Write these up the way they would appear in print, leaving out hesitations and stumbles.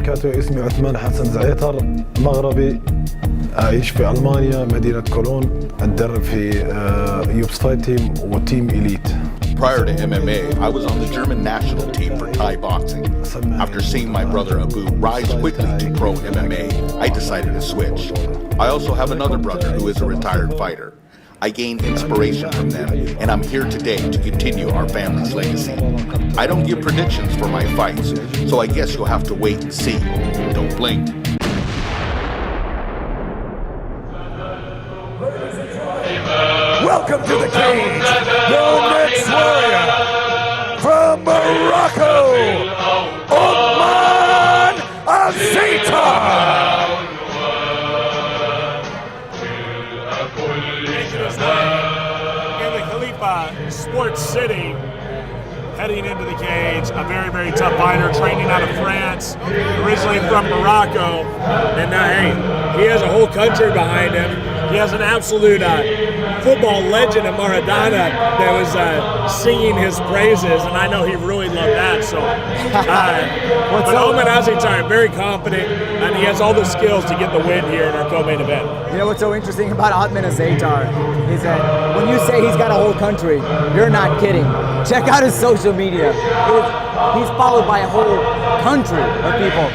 وبركاته. اسمي عثمان حسن زعيتر، مغربي، أعيش في ألمانيا مدينة كولون، أتدرب في يوبس فايت تيم وتيم إليت. Prior to MMA, I was on the German national team for Thai boxing. After seeing my brother Abu rise quickly to pro MMA, I decided to switch. I also have another brother who is a retired fighter. I gained inspiration from them, and I'm here today to continue our family's legacy. I don't give predictions for my fights, so I guess you'll have to wait and see. Don't blink. Welcome to the cage, the next warrior from Morocco, Ottman Azaitar. In the Khalifa Sports City, heading into the cage, a very, very tough fighter, training out of France, originally from Morocco, and hey, he has a whole country behind him. He has an absolute football legend in Maradona that was singing his praises, and I know he really loved that. So, but Ottman Azaitar, very confident, and he has all the skills to get the win here in our co-main event. You know what's so interesting about Ottman Azaitar is that when you say he's got a whole country, you're not kidding. Check out his social media. He's followed by a whole country of people.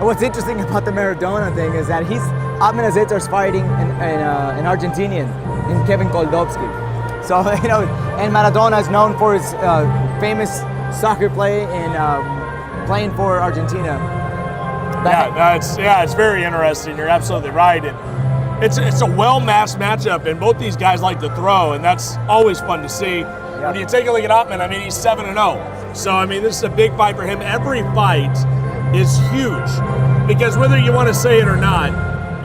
What's interesting about the Maradona thing is that Ottman Azaitar's fighting an Argentinian, in Kevin Koldobsky. So, you know, and Maradona is known for his famous soccer play and playing for Argentina. It's very interesting. You're absolutely right. And it's a well-matched matchup, and both these guys like to throw, and that's always fun to see. Yeah. When you take a look at Ottman, I mean, he's 7-0. So, I mean, this is a big fight for him. Every fight is huge, because whether you want to say it or not,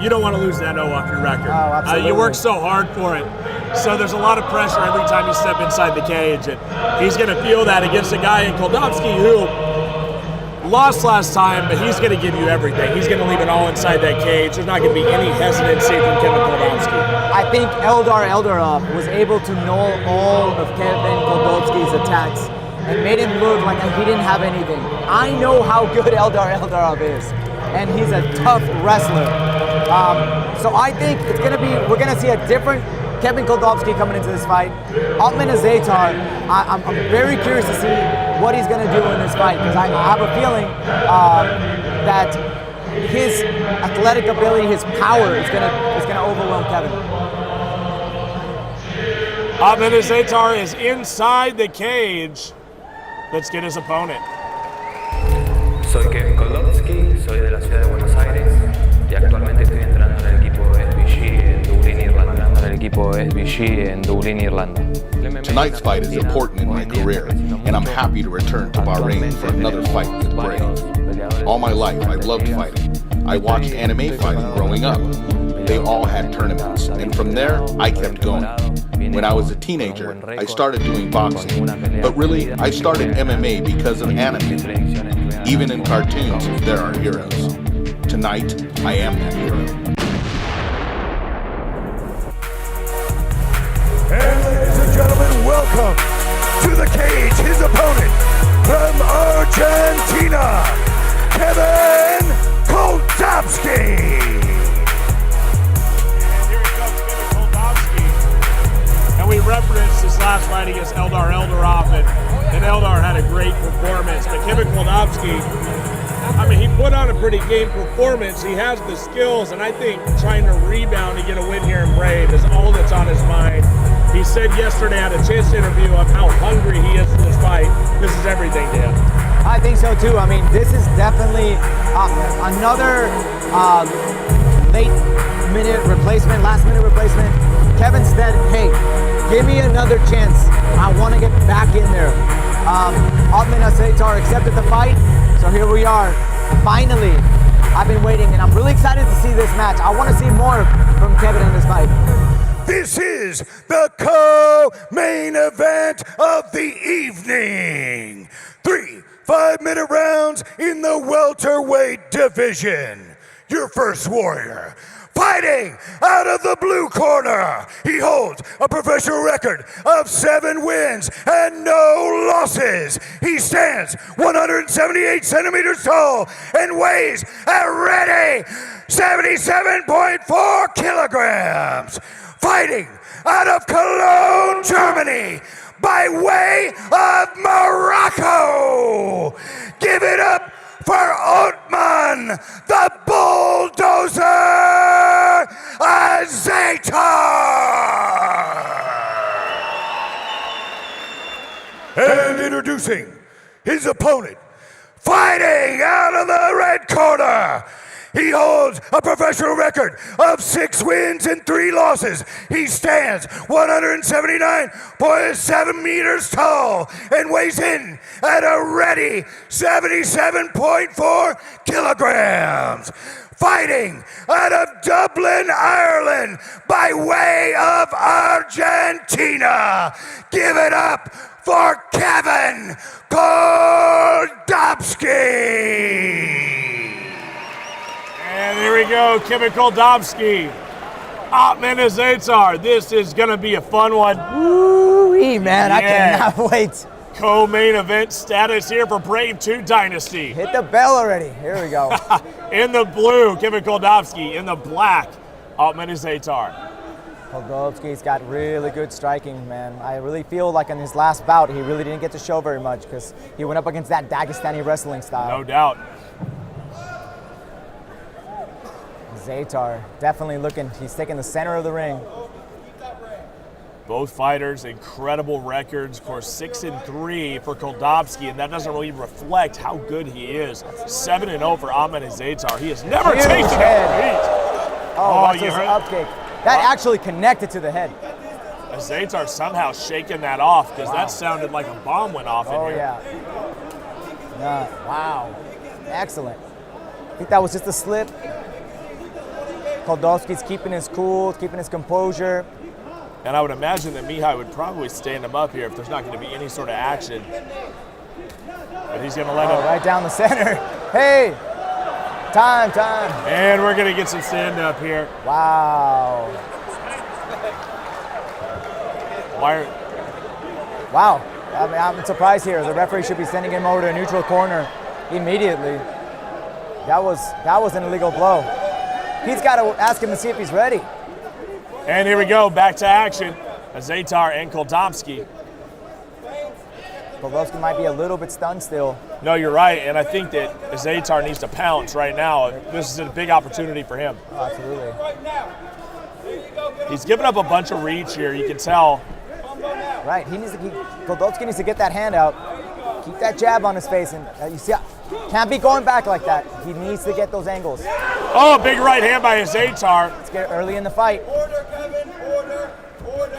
you don't want to lose that O off your record. Oh, absolutely. You work so hard for it. So there's a lot of pressure every time you step inside the cage, and he's going to feel that against a guy in Koldobsky who lost last time, but he's going to give you everything. He's going to leave it all inside that cage. There's not going to be any hesitancy from Kevin Koldobsky. I think Eldar Eldarov was able to null all of Kevin Koldobsky's attacks and made him look like he didn't have anything. I know how good Eldar Eldarov is, and he's a tough wrestler. So I think we're going to see a different Kevin Koldobsky coming into this fight. Ottman Azaitar, I'm very curious to see what he's going to do in this fight, because I have a feeling that his athletic ability, his power is going to overwhelm Kevin. Ottman Azaitar is inside the cage. Let's get his opponent. Soy Kevin Koldobsky, soy de la ciudad de Buenos Aires y actualmente estoy entrenando en el equipo SBG en Dublín, Irlanda. Tonight's fight is important in my career, and I'm happy to return to Bahrain for another fight with Brave. All my life, I've loved fighting. I watched anime fighting growing up. They all had tournaments, and from there, I kept going. When I was a teenager, I started doing boxing, but really, I started MMA because of anime. Even in cartoons, there are heroes. Tonight, I am that hero. And ladies and gentlemen, welcome to the cage, his opponent from Argentina, Kevin Koldobsky. We referenced his last fight against Eldar Eldarov, and Eldar had a great performance. But Kevin Koldobsky, I mean, he put on a pretty game performance. He has the skills, and I think trying to rebound to get a win here in Brave is all that's on his mind. He said yesterday, I had a chance to interview him, how hungry he is for this fight. This is everything to him. I think so too. I mean, this is definitely another last minute replacement. Kevin said, hey, give me another chance. I want to get back in there. Ottman Azaitar accepted the fight, so here we are. Finally, I've been waiting, and I'm really excited to see this match. I want to see more from Kevin in this fight. This is the co-main event of the evening. 3 5-minute rounds in the welterweight division. Your first warrior, Fighting out of the blue corner, he holds a professional record of 7 wins and no losses. He stands 178 centimeters tall and weighs a ready 77.4 kilograms. Fighting out of Cologne, Germany, by way of Morocco. Give it up for Ottman, the bulldozer Azaitar. And introducing his opponent, fighting out of the red corner. He holds a professional record of 6 wins and 3 losses. He stands 179.7 meters tall and weighs in at a ready 77.4 kilograms. Fighting out of Dublin, Ireland, by way of Argentina. Give it up for Kevin Koldobsky. And here we go, Kevin Koldobsky, Ottman Azaitar. This is gonna be a fun one. Woo-wee, man, I cannot wait. Co-main event status here for Brave 2 Dynasty. Hit the bell already. Here we go. In the blue, Kevin Koldobsky. In the black, Ottman Azaitar. Koldobsky's got really good striking, man. I really feel like in his last bout, he really didn't get to show very much because he went up against that Dagestani wrestling style. No doubt. Azaitar definitely looking, he's taking the center of the ring. Both fighters, incredible records. Of course, 6-3 for Koldobsky, and that doesn't really reflect how good he is. 7-0 for Ottman Azaitar. He has never Huge tasted head. a beat. Oh, watch you this heard? up kick. That actually connected to the head. Azaitar somehow shaking that off because that sounded like a bomb went off in Oh, here. yeah. Wow. Excellent. I think that was just a slip. Koldobsky's keeping his cool, keeping his composure. And I would imagine that Mihai would probably stand him up here if there's not going to be any sort of action. But he's going to let him. Right down the center. Hey! Time. And we're going to get some stand-up here. Wow. Wow. I mean, I'm surprised here. The referee should be sending him over to a neutral corner immediately. That was an illegal blow. He's got to ask him to see if he's ready. And here we go, back to action. Azaitar and Koldobsky. Koldobsky might be a little bit stunned still. No, you're right, and I think that Azaitar needs to pounce right now. This is a big opportunity for him. Oh, absolutely. He's giving up a bunch of reach here, you can tell. Right, Koldobsky needs to get that hand out, keep that jab on his face, and you see, can't be going back like that. He needs to get those angles. Oh, big right hand by Azaitar. Let's get early in the fight.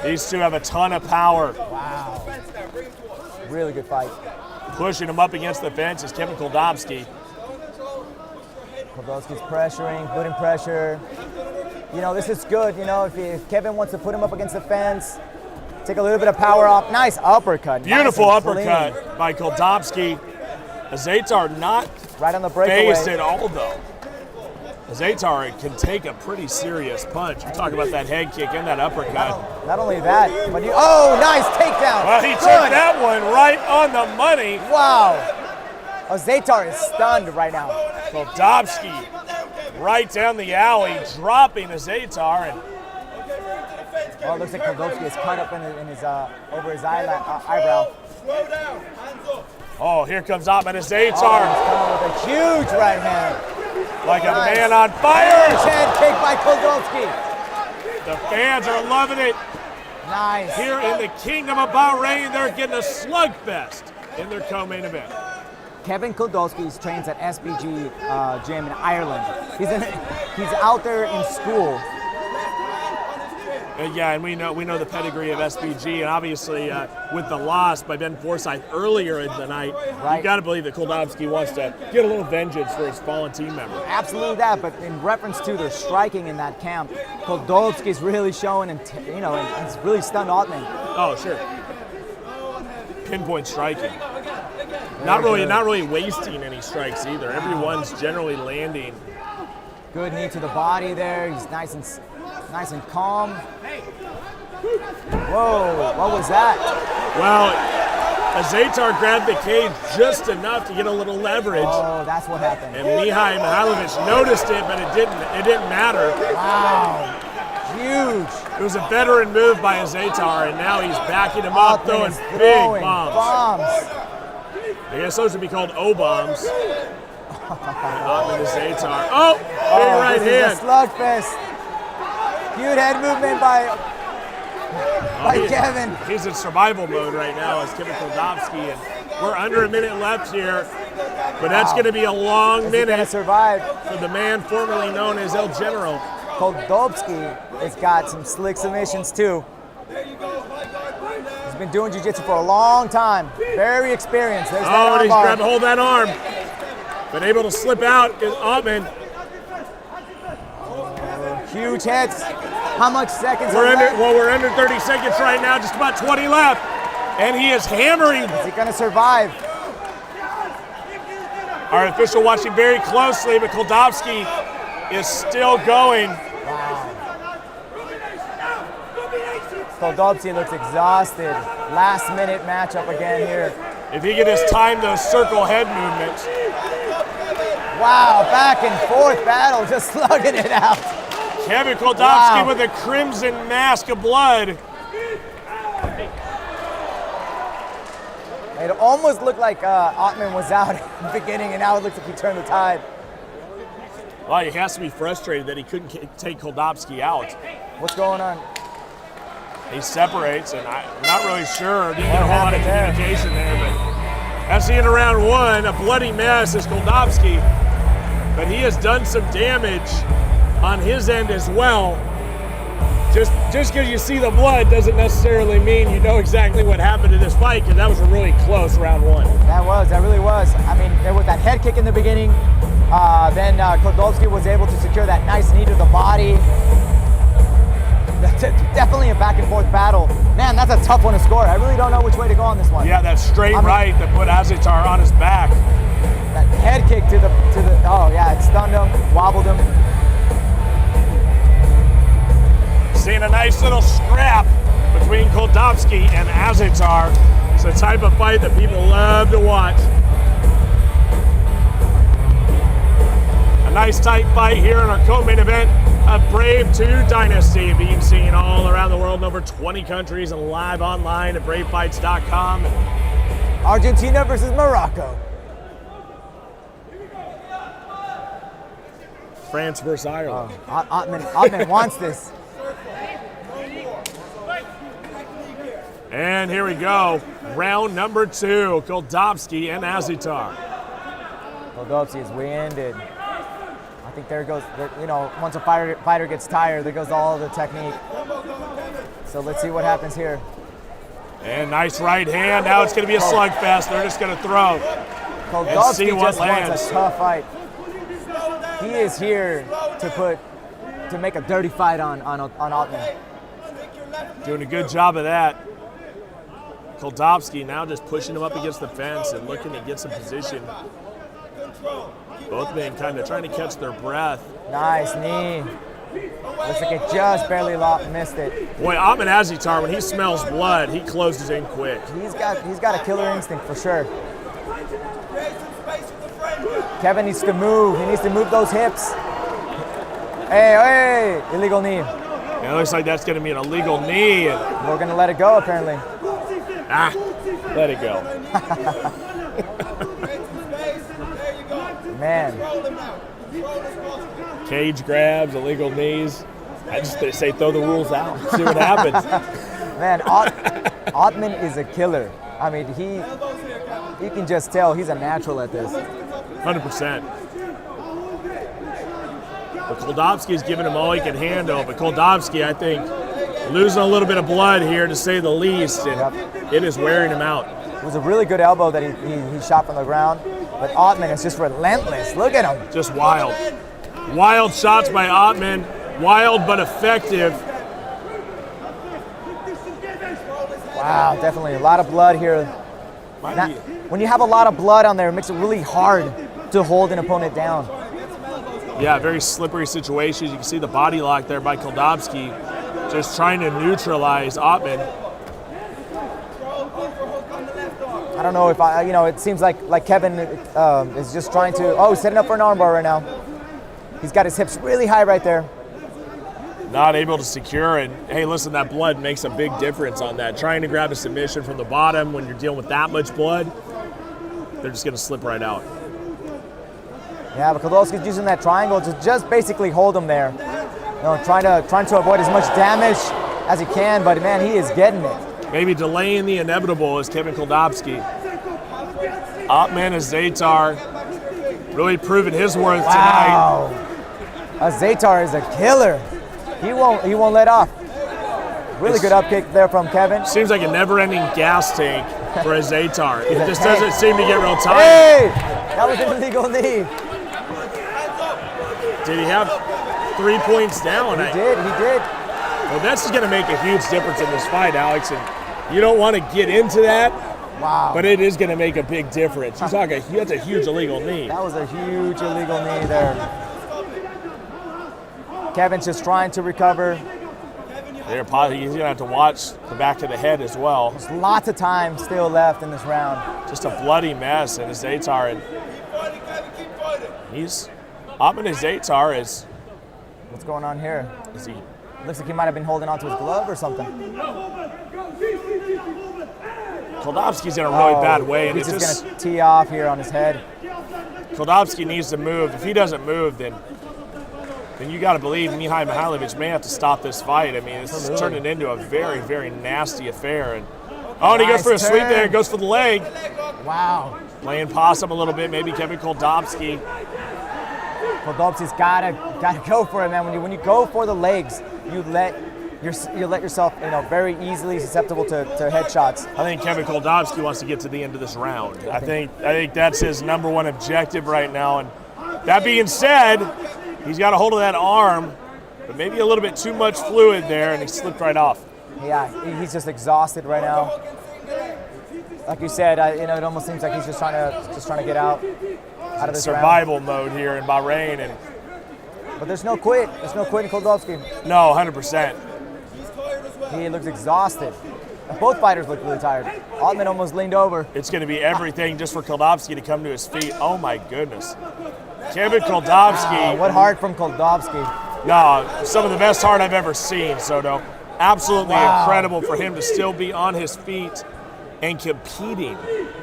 These two have a ton of power. Wow. Really good fight. Pushing him up against the fence is Kevin Koldobsky. Koldobsky's pressuring, putting pressure. You know, this is good. You know, if Kevin wants to put him up against the fence, take a little bit of power off. Nice uppercut. Beautiful nice uppercut by Koldobsky. Azaitar not right on the breakaway. phased at all, though. Azaitar can take a pretty serious punch. You talk about that head kick and that uppercut. Not only that, but oh, nice takedown. Well, he took that one right on the money. Wow. Azaitar is stunned right now. Koldobsky right down the alley, dropping Azaitar. And oh, it looks like Koldobsky is cut up in his over his eyebrow. Oh, here comes Ottman Azaitar. Oh, he's coming with a huge right hand. Like a man on fire. Huge head kick by Koldobsky. The fans are loving it. Nice. Here in the Kingdom of Bahrain, they're getting a slugfest in their co-main event. Kevin Koldobsky trains at SBG gym in Ireland. He's out there in school. Yeah, and we know the pedigree of SBG, and obviously with the loss by Ben Forsyth earlier in the night, you got to believe that Koldobsky wants to get a little vengeance for his fallen team member. Absolutely that, but in reference to their striking in that camp, Koldobsky's really showing, and it's really stunned Ottman. Oh, sure. Pinpoint striking. Not really wasting any strikes either. Everyone's generally landing Good knee to the body there. He's nice and calm. Whoa, what was that? Well, Azaitar grabbed the cage just enough to get a little leverage. Oh, that's what happened. And Mihai Mihailovic noticed it, but it didn't matter. Wow, huge. It was a veteran move by Azaitar, and now he's backing him up, throwing big bombs. I guess those would be called O-bombs. Ottman Azaitar. Oh, big right hand. This is a slugfest. Huge head movement by Kevin. He's in survival mode right now as Kevin Koldobsky, and we're under a minute left here. But that's going to be a long minute gonna survive for the man formerly known as El General. Koldobsky has got some slick submissions too. He's been doing jiu-jitsu for a long time. Very experienced. There's that and he's armbar. grabbed hold of that arm. Been able to slip out is Ottman. Huge hits. How much seconds We're are left? we're under 30 seconds right now, just about 20 left. And he is hammering. Is he gonna survive? Our official watching very closely, but Koldobsky is still going. Koldobsky looks exhausted. Last minute matchup again here. If he could just time those circle head movements. Wow, back and forth battle, just slugging it out. Kevin Koldobsky with a crimson mask of blood. It almost looked like Ottman was out at the beginning, and now it looks like he turned the tide. Well, he has to be frustrated that he couldn't take Koldobsky out. What's going on? He separates, and I'm not really sure. Didn't get a whole lot of communication there, but as he in round one, a bloody mess is Koldobsky, but he has done some damage on his end as well. Just because you see the blood doesn't necessarily mean you know exactly what happened in this fight, because that was a really close round one. That really was. I mean, there was that head kick in the beginning. Then Koldobsky was able to secure that nice knee to the body. Definitely a back and forth battle. Man, that's a tough one to score. I really don't know which way to go on this one. Yeah, that straight right that put Azaitar on his back. That head kick to the oh yeah, it stunned him, wobbled him. Seeing a nice little scrap between Koldobsky and Azaitar. It's the type of fight that people love to watch. A nice tight fight here in our co-main event of Brave 2 Dynasty, being seen all around the world in over 20 countries and live online at bravefights.com. Argentina versus Morocco. France versus Ireland. Ottman wants this. And here we go. Round number 2, Koldobsky and Azaitar. Koldobsky is winded. I think there goes, once a fighter gets tired, there goes all the technique. So let's see what happens here. And nice right hand. Now it's going to be a slugfest. They're just going to throw and see what lands. Wants a tough fight. He is here to make a dirty fight on Ottman. Doing a good job of that. Koldobsky now just pushing him up against the fence and looking to get some position. Both men kind of trying to catch their breath. Nice knee. Looks like it just barely missed it. Boy, Ottman Azaitar, when he smells blood, he closes in quick. He's got a killer instinct for sure. Kevin needs to move. He needs to move those hips. Hey, illegal knee. It looks like that's going to be an illegal knee. And we're going to let it go, apparently. Let it go. Man. Cage grabs, illegal knees. I just say throw the rules out. See what happens. Man, Ottman is a killer. I mean, you can just tell he's a natural at this. 100%. But Koldobsky's giving him all he can handle. But Koldobsky, I think, losing a little bit of blood here, to say the least, and it is wearing him out. It was a really good elbow that he shot from the ground, but Ottman is just relentless. Look at him. Just wild. Wild shots by Ottman. Wild but effective. Wow, definitely a lot of blood here. When you have a lot of blood on there, it makes it really hard to hold an opponent down. Yeah, very slippery situations. You can see the body lock there by Koldobsky, just trying to neutralize Ottman. I don't know if it seems like Kevin is just trying to, setting up for an armbar right now. He's got his hips really high right there. Not able to secure, and hey, listen, that blood makes a big difference on that. Trying to grab a submission from the bottom when you're dealing with that much blood, they're just going to slip right out. Yeah, but Koldobsky's using that triangle to just basically hold him there. Trying to avoid as much damage as he can, but man, he is getting it. Maybe delaying the inevitable is Kevin Koldobsky. Ottman Azaitar really proving his worth tonight. Azaitar is a killer. He won't let off. Really good up kick there from Kevin. Seems like a never-ending gas tank for Azaitar. It just doesn't seem to get real tired. Hey, that was an illegal knee. Did he have 3 points down? He did. Well, that's going to make a huge difference in this fight, Alex. And you don't want to get into that. Wow. But it is going to make a big difference. That's a huge illegal knee. That was a huge illegal knee there. Kevin's just trying to recover. He's going to have to watch the back of the head as well. There's lots of time still left in this round. Just a bloody mess, and Azaitar, Ottman Azaitar is. What's going on here? Is he? Looks like he might have been holding onto his glove or something. Koldobsky's in a really bad way, and he's just going to tee off here on his head. Koldobsky needs to move. If he doesn't move, then you got to believe Mihai Mihailovic may have to stop this fight. I mean, this is turning into a very, very nasty affair. And he goes for a sweep there. Goes for the leg. Wow. Playing possum a little bit, maybe Kevin Koldobsky. Koldobsky's gotta go for it, man. When you go for the legs, you let yourself, very easily susceptible to headshots. I think Kevin Koldobsky wants to get to the end of this round. I think that's his number one objective right now. And that being said, he's got a hold of that arm, but maybe a little bit too much fluid there, and he slipped right off. Yeah, he's just exhausted right now. Like you said, it almost seems like he's just trying to get out of this survival mode here in Bahrain, but there's no quit. There's no quit in Koldobsky. No, 100%. He looks exhausted. Both fighters look really tired. Ottman almost leaned over. It's going to be everything just for Koldobsky to come to his feet. Oh my goodness. Kevin Koldobsky. What heart from Koldobsky. No, some of the best heart I've ever seen, Soto. Absolutely incredible for him to still be on his feet and competing.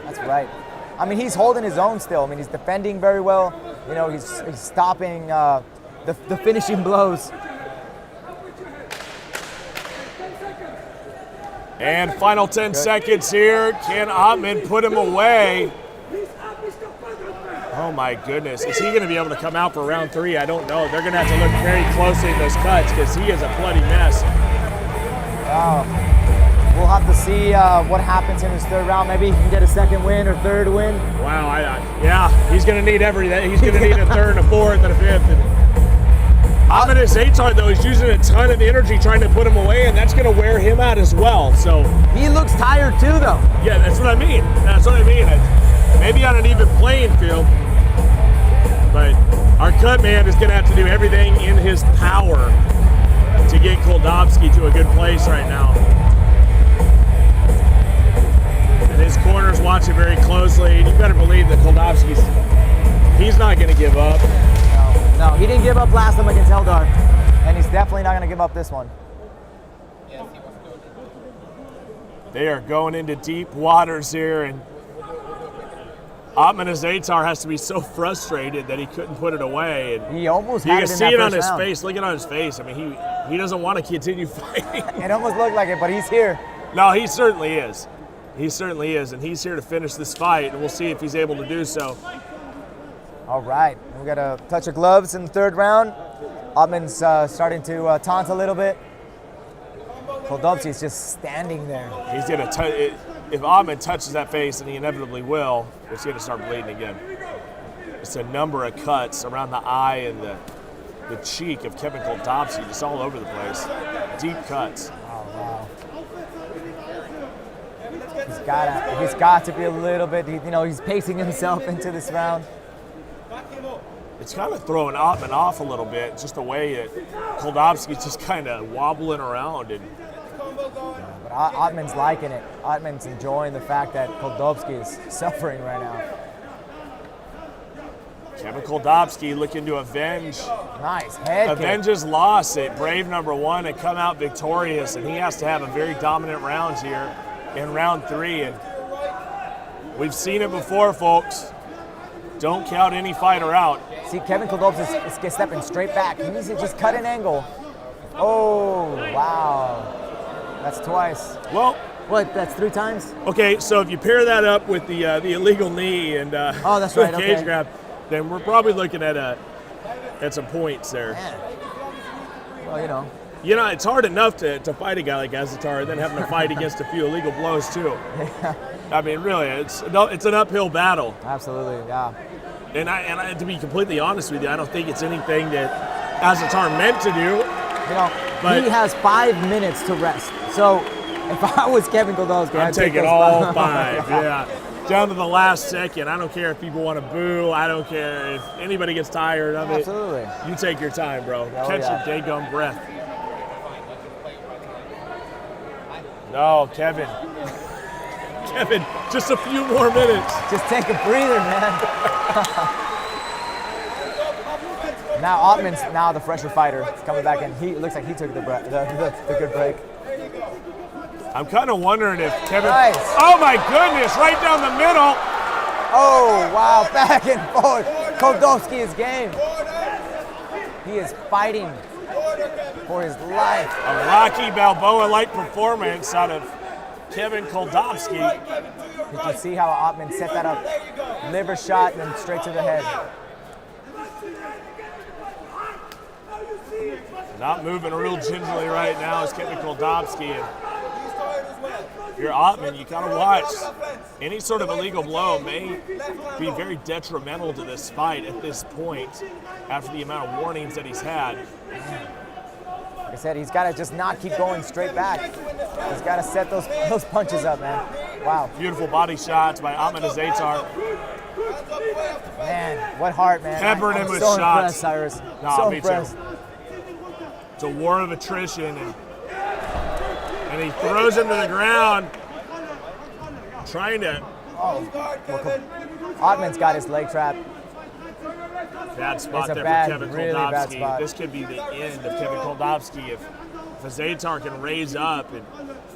That's right. I mean, he's holding his own still. I mean, he's defending very well. He's stopping the finishing blows. And final 10 seconds here. Can Ottman put him away? Oh my goodness. Is he going to be able to come out for round 3? I don't know. They're going to have to look very closely at those cuts because he is a bloody mess. We'll have to see what happens in his third round. Maybe he can get a second win or third win. Wow, yeah, he's going to need everything. He's going to need a third, a fourth, and a fifth. Ottman Azaitar, though, he's using a ton of energy trying to put him away, and that's going to wear him out as well. So he looks tired too, though. Yeah, that's what I mean. Maybe on an even playing field, but our cut man is going to have to do everything in his power to get Koldobsky to a good place right now. And his corner's watching very closely, and you better believe that he's not going to give up. No, he didn't give up last time against Eldar, and he's definitely not going to give up this one. They are going into deep waters here, and Ottman Azaitar has to be so frustrated that he couldn't put it away. And he almost you had can it in see that it on first his round. face. Look at it on his face. I mean, he doesn't want to continue fighting. It almost looked like it, but he's here. No, he certainly is. He certainly is, and he's here to finish this fight, and we'll see if he's able to do so. All right, we got a touch of gloves in the third round. Ottman's starting to taunt a little bit. Koldobsky's just standing there. He's going to if Ottman touches that face, and he inevitably will, it's going to start bleeding again. It's a number of cuts around the eye and the cheek of Kevin Koldobsky, just all over the place. Deep cuts. Oh, wow. He's got to be a little bit, he's pacing himself into this round. It's kind of throwing Ottman off a little bit, just the way that Koldobsky's just kind of wobbling around. And But Ottman's liking it. Ottman's enjoying the fact that Koldobsky is suffering right now. Kevin Koldobsky looking to avenge His loss at Brave #1 and come out victorious, and he has to have a very dominant round here in round 3. And we've seen it before, folks. Don't count any fighter out. See, Kevin Koldobsky is stepping straight back. He needs to just cut an angle. Oh, wow. That's twice. Well, what? That's 3 times? Okay, so if you pair that up with the illegal knee and oh, that's right. cage Okay. grab, then we're probably looking at some points there. Man. Well, you know. You know, it's hard enough to fight a guy like Azaitar and then having to fight against a few illegal blows too. I mean, really, it's an uphill battle. Absolutely, yeah. And I, to be completely honest with you, I don't think it's anything that Azaitar meant to do. You know, but he has 5 minutes to rest. So if I was Kevin Koldobsky, I'd take it all 5. Yeah. Down to the last second. I don't care if people want to boo. I don't care if anybody gets tired of it. Absolutely. You take your time, bro. Catch your daggum breath. No, Kevin. Kevin, just a few more minutes. Just take a breather, man. Now Ottman's now the fresher fighter. He's coming back in. He looks like he took the good break. I'm kind of wondering if Kevin. Nice. Oh my goodness! Right down the middle. Oh wow! Back and forth. Koldobsky is game. He is fighting for his life. A Rocky Balboa-like performance out of Kevin Koldobsky. Did you see how Ottman set that up? Liver shot and then straight to the head. Not moving real gingerly right now is Kevin Koldobsky. And if you're Ottman, you gotta watch. Any sort of illegal blow may be very detrimental to this fight at this point after the amount of warnings that he's had. Like I said, he's got to just not keep going straight back. He's got to set those punches up, man. Wow. Beautiful body shots by Ottman Azaitar. Man, what heart, man. Peppered him with so shots. Impressed, Cyrus. No, so me impressed. too. It's a war of attrition, and he throws him to the ground, trying to. Ottman's got his leg trap. Bad spot there for Kevin Koldobsky. This could be the end of Kevin Koldobsky if Azaitar can raise up and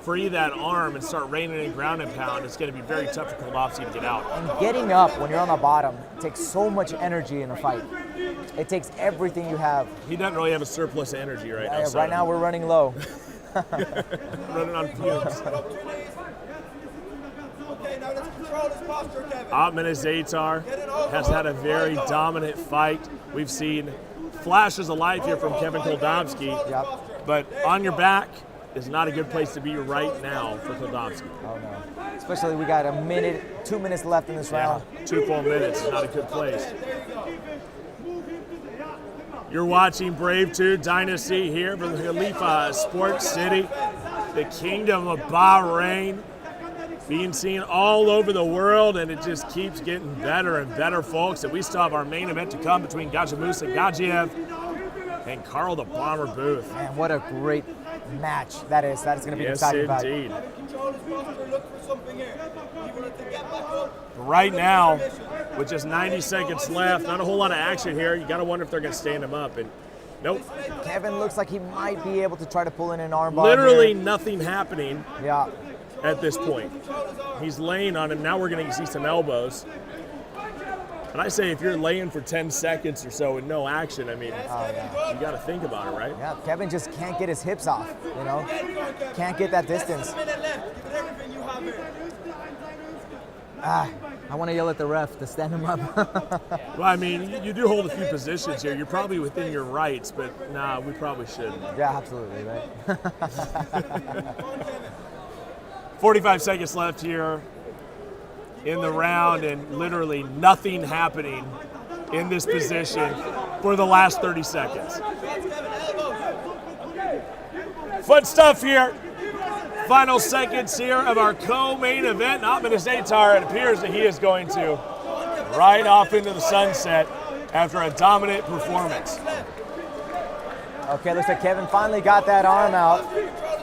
free that arm and start raining in ground and pound. It's going to be very tough for Koldobsky to get out. And getting up when you're on the bottom takes so much energy in a fight. It takes everything you have. He doesn't really have a surplus of energy right now. Right now we're running low. Running on fumes. Ottman Azaitar has had a very dominant fight. We've seen flashes of life here from Kevin Koldobsky, but on your back is not a good place to be right now for Koldobsky. Oh no. Especially we got 2 minutes left in this round. 2 full minutes is not a good place. You're watching Brave 2 Dynasty here from the Khalifa Sports City, the Kingdom of Bahrain. Being seen all over the world, and it just keeps getting better and better, folks. And we still have our main event to come between Gajamusa Gadzhiev and Carl the Bomber Booth. Man, what a great match that is. That is going to be an exciting fight. Yes, indeed. Right now, with just 90 seconds left, not a whole lot of action here. You got to wonder if they're going to stand him up. And nope. Kevin looks like he might be able to try to pull in an armbar. Literally nothing happening. Yeah. At this point, he's laying on him. Now we're going to see some elbows. And I say if you're laying for 10 seconds or so with no action, I mean, you got to think about it, right? Yeah, Kevin just can't get his hips off, you know? Can't get that distance. I want to yell at the ref to stand him up. Well, I mean, you do hold a few positions here. You're probably within your rights, but nah, we probably shouldn't. Yeah, absolutely, right? 45 seconds left here in the round, and literally nothing happening in this position for the last 30 seconds. Fun stuff here. Final seconds here of our co-main event. Ottman Azaitar, it appears that he is going to ride off into the sunset. after a dominant performance. Okay, looks like Kevin finally got that arm out,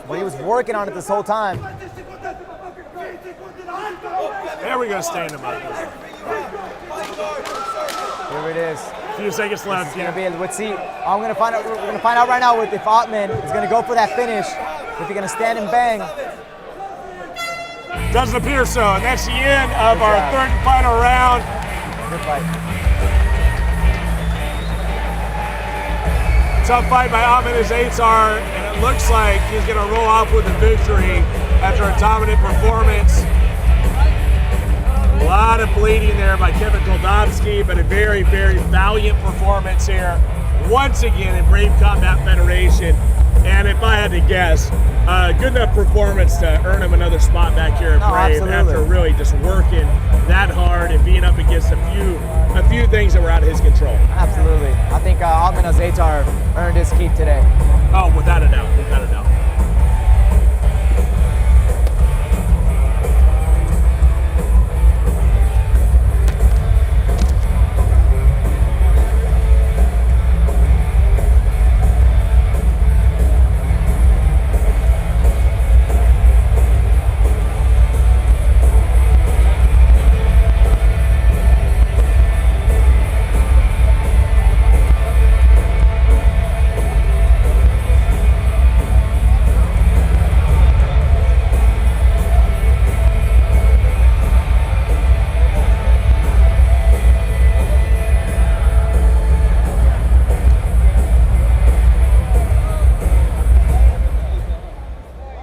but he was working on it this whole time. There we go, stand him up. Here it is. A few seconds left. It's gonna be. Let's see. We're gonna find out right now if Ottman is gonna go for that finish, if he's gonna stand and bang. Doesn't appear so, and that's the end of our third and final round. Good fight. Tough fight by Ottman Azaitar, and it looks like he's going to roll off with a victory after a dominant performance. A lot of bleeding there by Kevin Koldobsky, but a very, very valiant performance here. Once again in Brave Combat Federation, and if I had to guess, good enough performance to earn him another spot back here at Brave after really just working that hard and being up against a few things that were out of his control. Absolutely. I think Ottman Azaitar earned his keep today. Oh, without a doubt, without a doubt.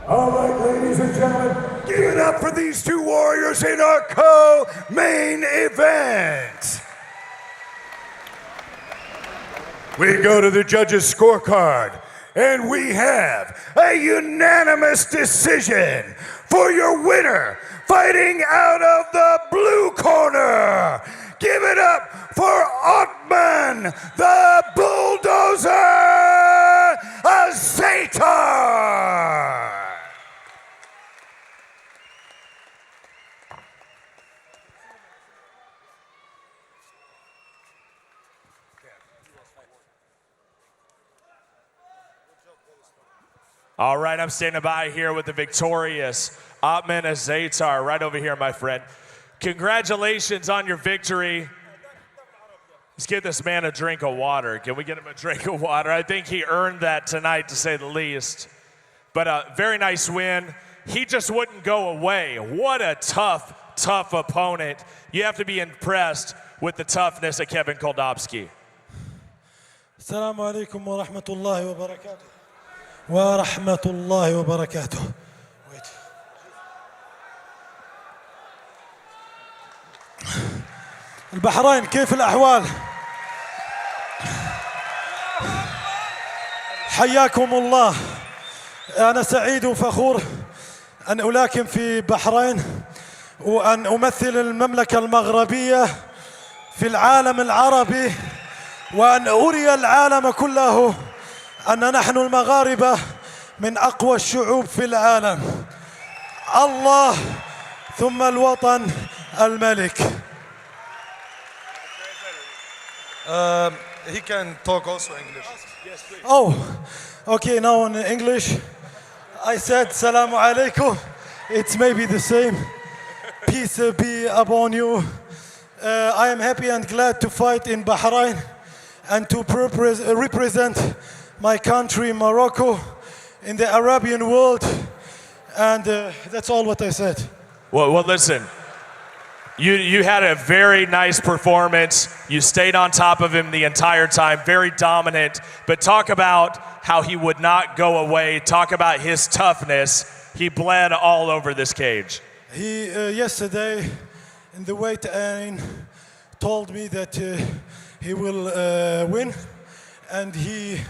All right, ladies and gentlemen, give it up for these two warriors in our co-main event. We go to the judges' scorecard, and we have a unanimous decision for your winner, fighting out of the blue corner. Give it up for Ottman, the Bulldozer Azaitar. All right, I'm standing by here with the victorious Ottman Azaitar, right over here, my friend. Congratulations on your victory. Let's get this man a drink of water. Can we get him a drink of water? I think he earned that tonight, to say the least. But a very nice win. He just wouldn't go away. What a tough, tough opponent. You have to be impressed with the toughness of Kevin Koldobsky. Assalamu alaikum wa rahmatullahi wa barakatuh. ورحمة الله وبركاته. البحرين كيف الأحوال؟ حياكم الله. أنا سعيد وفخور أن ألاكم في بحرين وأن أمثل المملكة المغربية في العالم العربي وأن أري العالم كله أن نحن المغاربة من أقوى الشعوب في العالم. الله ثم الوطن الملك. He can talk also English. Yes, please. Oh, okay, now in English. I said Salamu alaikum. It's maybe the same. Peace be upon you. I am happy and glad to fight in Bahrain and to represent my country, Morocco, in the Arabian world, and that's all what I said. Well, listen, you had a very nice performance. You stayed on top of him the entire time, very dominant, but talk about how he would not go away. Talk about his toughness. He bled all over this cage. He, yesterday, in the weigh-in, told me that he will win, and he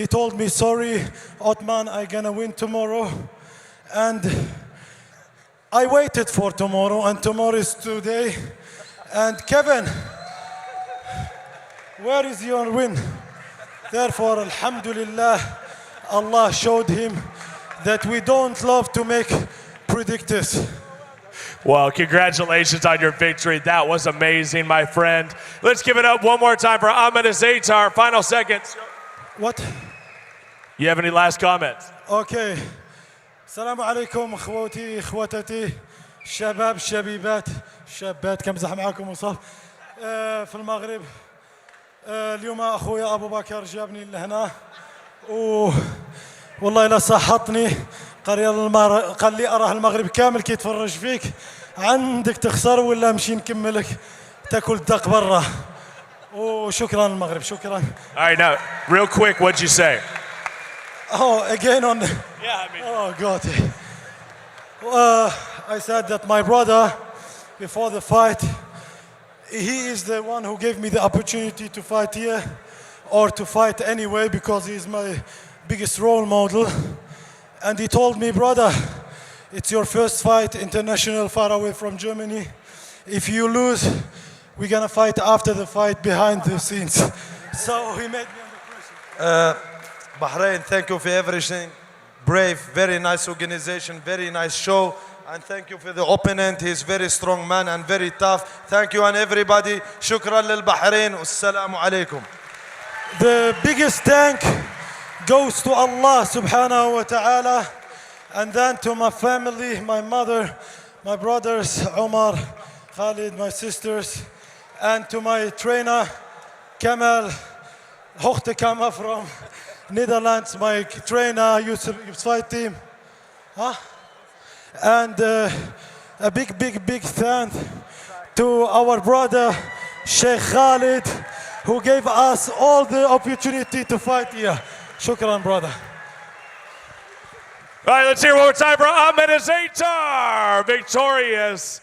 told me, sorry, Ottman, I'm gonna win tomorrow. And I waited for tomorrow, and tomorrow is today. And Kevin, where is your win? Therefore, alhamdulillah, Allah showed him that we don't love to make predictors. Well, congratulations on your victory. That was amazing, my friend. Let's give it up one more time for Ottman Azaitar. Final seconds. What? You have any last comments? اوكي. السلام عليكم اخوتي اخواتتي شباب شبيبات شابات كمزح معاكم وصف في المغرب. اليوم اخويا ابو بكر جابني لهنا والله لا صحتني قال لي اراه المغرب كامل كيتفرج فيك عندك تخسر ولا نمشي نكملك تاكل الدق برا وشكرا المغرب شكرا. All right, now, real quick, what'd you say? Oh, again on. Yeah, I mean. Oh God. I said that my brother, before the fight, he is the one who gave me the opportunity to fight here, or to fight anyway, because he's my biggest role model. And he told me, brother, it's your first fight international, far away from Germany. If you lose, we're gonna fight after the fight behind the scenes. So he made me under pressure. Bahrain, thank you for everything. Brave, very nice organization, very nice show. And thank you for the opponent. He's very strong man and very tough. Thank you and everybody. Shukran lil Bahrain. Wassalamu alaikum. The biggest thank goes to Allah subhanahu wa ta'ala, and then to my family, my mother, my brothers, Omar, Khalid, my sisters, and to my trainer, Kamal, Hochte Kama from Netherlands, my trainer, youth fight team. And a big thank to our brother, Sheikh Khalid, who gave us all the opportunity to fight here. Shukran, brother. All right, let's hear one more time for Ottman Azaitar, victorious